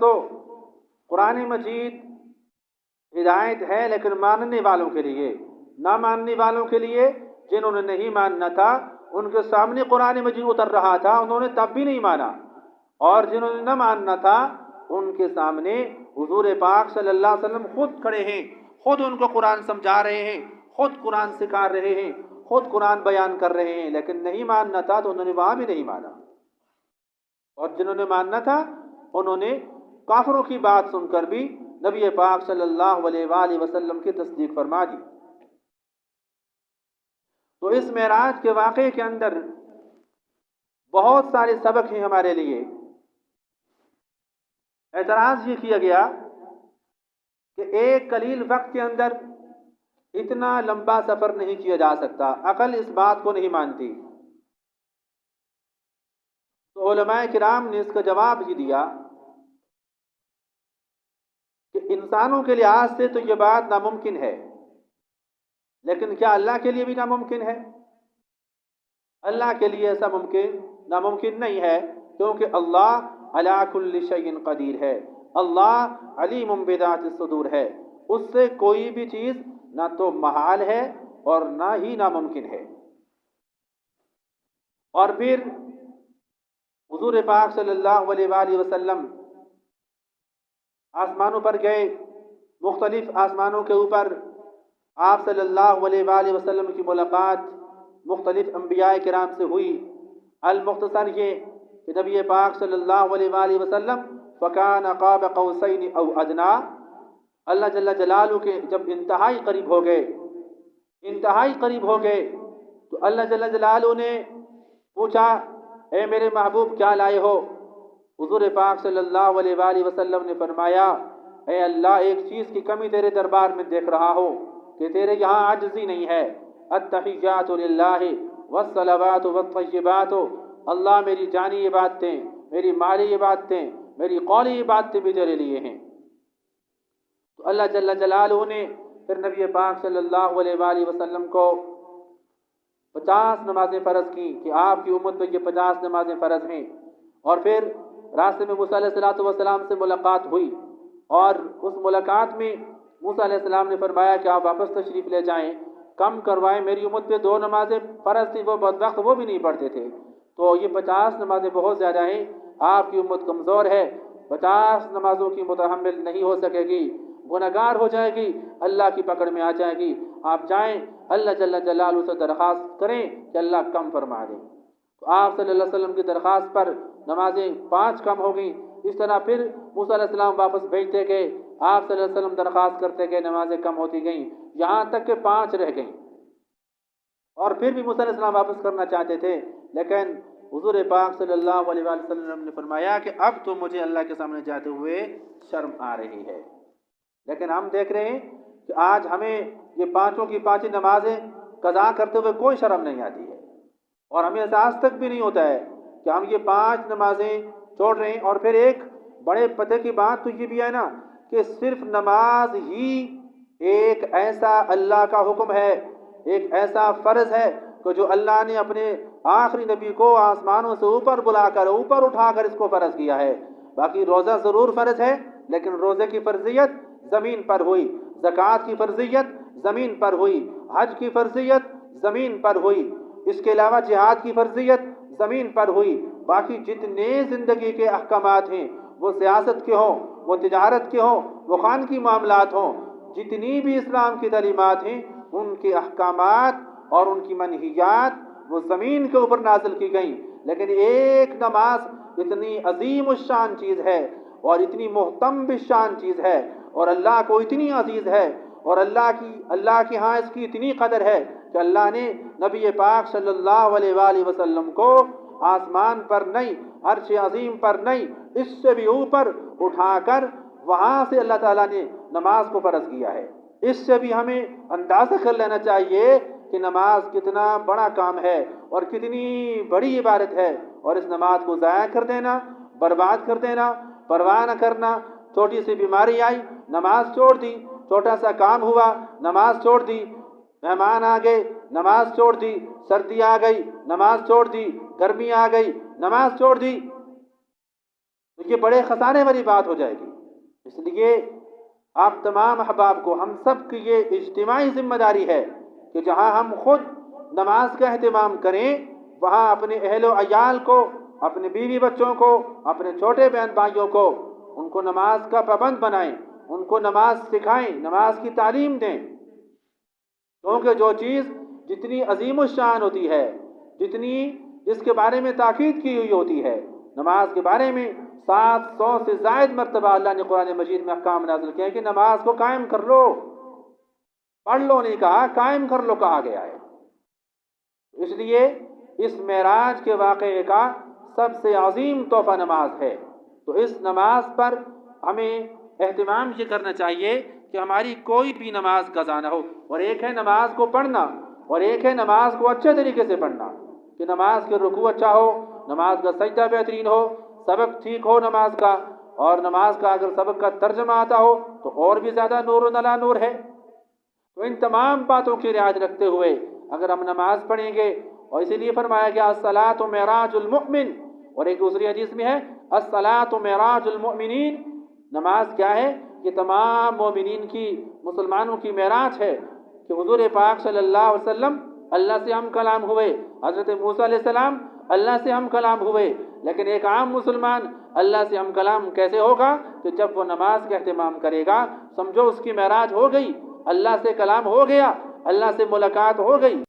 دوستو قرآن مجید ہدایت ہے لیکن ماننے والوں کے لیے، نہ ماننے والوں کے لیے جنہوں نے نہیں ماننا تھا ان کے سامنے قرآن مجید اتر رہا تھا، انہوں نے تب بھی نہیں مانا، اور جنہوں نے نہ ماننا تھا ان کے سامنے حضور پاک صلی اللہ علیہ وسلم خود کھڑے ہیں، خود ان کو قرآن سمجھا رہے ہیں، خود قرآن سکھا رہے ہیں، خود قرآن بیان کر رہے ہیں، لیکن نہیں ماننا تھا تو انہوں نے وہاں بھی نہیں مانا، اور جنہوں نے ماننا تھا انہوں نے کافروں کی بات سن کر بھی نبی پاک صلی اللہ علیہ وآلہ وسلم کی تصدیق فرما دی۔ تو اس معراج کے واقعے کے اندر بہت سارے سبق ہیں ہمارے لیے۔ اعتراض یہ کیا گیا کہ ایک قلیل وقت کے اندر اتنا لمبا سفر نہیں کیا جا سکتا، عقل اس بات کو نہیں مانتی۔ تو علماء کرام نے اس کا جواب یہ دیا کہ انسانوں کے لحاظ سے تو یہ بات ناممکن ہے، لیکن کیا اللہ کے لیے بھی ناممکن ہے؟ اللہ کے لیے ایسا ناممکن نہیں ہے، کیونکہ اللہ علی کل شیء قدیر ہے، اللہ علیم بذات الصدور ہے، اس سے کوئی بھی چیز نہ تو محال ہے اور نہ ہی ناممکن ہے۔ اور پھر حضور پاک صلی اللہ علیہ وآلہ وسلم آسمانوں پر گئے، مختلف آسمانوں کے اوپر آپ صلی اللہ علیہ وآلہ وسلم کی ملاقات مختلف انبیاء کرام سے ہوئی۔ المختصر یہ کہ نبی پاک صلی اللہ علیہ وآلہ وسلم فکان قاب قوسین او ادنا، اللہ جل جلالہ کے جب انتہائی قریب ہو گئے تو اللہ جل جلالہ نے پوچھا اے میرے محبوب کیا لائے ہو؟ حضور پاک صلی اللہ علیہ وآلہ وسلم نے فرمایا اے اللہ ایک چیز کی کمی تیرے دربار میں دیکھ رہا ہو کہ تیرے یہاں عاجزی نہیں ہے۔ التحیات للہ والصلوات والطیبات، اللہ میری جانی عبادتیں، میری مالی عبادتیں، میری قولی عبادتیں بھی تیرے لیے ہیں۔ تو اللہ جل جلالہ نے پھر نبی پاک صلی اللہ علیہ وآلہ وسلم کو 50 نمازیں فرض کی کہ آپ کی امت پہ یہ 50 نمازیں فرض ہیں، اور پھر راستے میں موسیٰ علیہ السلام سے ملاقات ہوئی، اور اس ملاقات میں موسیٰ علیہ السلام نے فرمایا کہ آپ واپس تشریف لے جائیں، کم کروائیں، میری امت پہ 2 نمازیں فرض تھیں، وہ بدبخت وہ بھی نہیں پڑھتے تھے، تو یہ 50 نمازیں بہت زیادہ ہیں، آپ کی امت کمزور ہے، 50 نمازوں کی متحمل نہیں ہو سکے گی، گنہگار ہو جائے گی، اللہ کی پکڑ میں آ جائے گی، آپ جائیں اللہ جل جلالہ سے درخواست کریں کہ اللہ کم فرما دیں۔ تو آپ صلی اللہ علیہ وسلم کی درخواست پر نمازیں 5 کم ہو گئیں۔ اس طرح پھر موسیٰ علیہ السلام واپس بھیجتے گئے، آپ صلی اللہ علیہ وسلم درخواست کرتے گئے، نمازیں کم ہوتی گئیں، یہاں تک کہ 5 رہ گئیں، اور پھر بھی موسیٰ علیہ السلام واپس کرنا چاہتے تھے، لیکن حضور پاک صلی اللہ علیہ وآلہ وسلم نے فرمایا کہ اب تو مجھے اللہ کے سامنے جاتے ہوئے شرم آ رہی ہے۔ لیکن ہم دیکھ رہے ہیں کہ آج ہمیں یہ 5 کی 5 نمازیں قضا کرتے ہوئے کوئی شرم نہیں آتی ہے، اور ہمیں احساس تک بھی نہیں ہوتا ہے کہ ہم یہ 5 نمازیں چھوڑ رہے ہیں۔ اور پھر ایک بڑے پتے کی بات تو یہ بھی ہے نا کہ صرف نماز ہی ایک ایسا اللہ کا حکم ہے، ایک ایسا فرض ہے کہ جو اللہ نے اپنے آخری نبی کو آسمانوں سے اوپر بلا کر اوپر اٹھا کر اس کو فرض کیا ہے۔ باقی روزہ ضرور فرض ہے، لیکن روزے کی فرضیت زمین پر ہوئی، زکوٰۃ کی فرضیت زمین پر ہوئی، حج کی فرضیت زمین پر ہوئی، اس کے علاوہ جہاد کی فرضیت زمین پر ہوئی۔ باقی جتنے زندگی کے احکامات ہیں، وہ سیاست کے ہوں، وہ تجارت کے ہوں، وہ خانگی معاملات ہوں، جتنی بھی اسلام کی تعلیمات ہیں، ان کے احکامات اور ان کی منہیات وہ زمین کے اوپر نازل کی گئیں، لیکن ایک نماز اتنی عظیم الشان چیز ہے اور اتنی محتم بالشان چیز ہے، اور اللہ کو اتنی عزیز ہے، اور اللہ کی ہاں اس کی اتنی قدر ہے کہ اللہ نے نبی پاک صلی اللہ علیہ وآلہ وسلم کو آسمان پر نہیں، عرش عظیم پر نہیں، اس سے بھی اوپر اٹھا کر وہاں سے اللہ تعالیٰ نے نماز کو فرض کیا ہے۔ اس سے بھی ہمیں اندازہ کر لینا چاہیے کہ نماز کتنا بڑا کام ہے اور کتنی بڑی عبادت ہے، اور اس نماز کو ضائع کر دینا، برباد کر دینا، پرواہ نہ کرنا، چھوٹی سی بیماری آئی نماز چھوڑ دی، چھوٹا سا کام ہوا نماز چھوڑ دی، مہمان آ گئے نماز چھوڑ دی، سردی آ گئی نماز چھوڑ دی، گرمی آ گئی نماز چھوڑ دی۔ تو یہ بڑے خسارے والی بات ہو جائے گی۔ اس لیے آپ تمام احباب کو، ہم سب کی یہ اجتماعی ذمہ داری ہے کہ جہاں ہم خود نماز کا اہتمام کریں، وہاں اپنے اہل و عیال کو، اپنے بیوی بچوں کو، اپنے چھوٹے بہن بھائیوں کو، ان کو نماز کا پابند بنائیں، ان کو نماز سکھائیں، نماز کی تعلیم دیں۔ کیونکہ جو چیز جتنی عظیم الشان ہوتی ہے، جس کے بارے میں تاکید کی ہوئی ہوتی ہے، نماز کے بارے میں 700 سے زائد مرتبہ اللہ نے قرآن مجید میں احکام نازل کیے ہیں کہ نماز کو قائم کر لو، پڑھ لو نہیں کہا، قائم کر لو کہا گیا ہے۔ اس لیے اس معراج کے واقعے کا سب سے عظیم تحفہ نماز ہے۔ تو اس نماز پر ہمیں اہتمام یہ کرنا چاہیے کہ ہماری کوئی بھی نماز قضا نہ ہو۔ اور ایک ہے نماز کو پڑھنا، اور ایک ہے نماز کو اچھے طریقے سے پڑھنا، کہ نماز کے رکوع اچھا ہو، نماز کا سجدہ بہترین ہو، سبق ٹھیک ہو نماز کا، اور نماز کا اگر سبق کا ترجمہ آتا ہو تو اور بھی زیادہ نور و نلا نور ہے۔ تو ان تمام باتوں کی رعایت رکھتے ہوئے اگر ہم نماز پڑھیں گے، اور اسی لیے فرمایا گیا الصلاۃ معراج المؤمن، اور ایک دوسری حدیث میں ہے الصلاۃ معراج المؤمنین، نماز کیا ہے؟ یہ تمام مومنین کی، مسلمانوں کی معراج ہے، کہ حضور پاک صلی اللہ علیہ وسلم اللہ سے ہم کلام ہوئے، حضرت موسیٰ علیہ السلام اللہ سے ہم کلام ہوئے، لیکن ایک عام مسلمان اللہ سے ہم کلام کیسے ہوگا؟ کہ جب وہ نماز کا اہتمام کرے گا، سمجھو اس کی معراج ہو گئی، اللہ سے کلام ہو گیا، اللہ سے ملاقات ہو گئی۔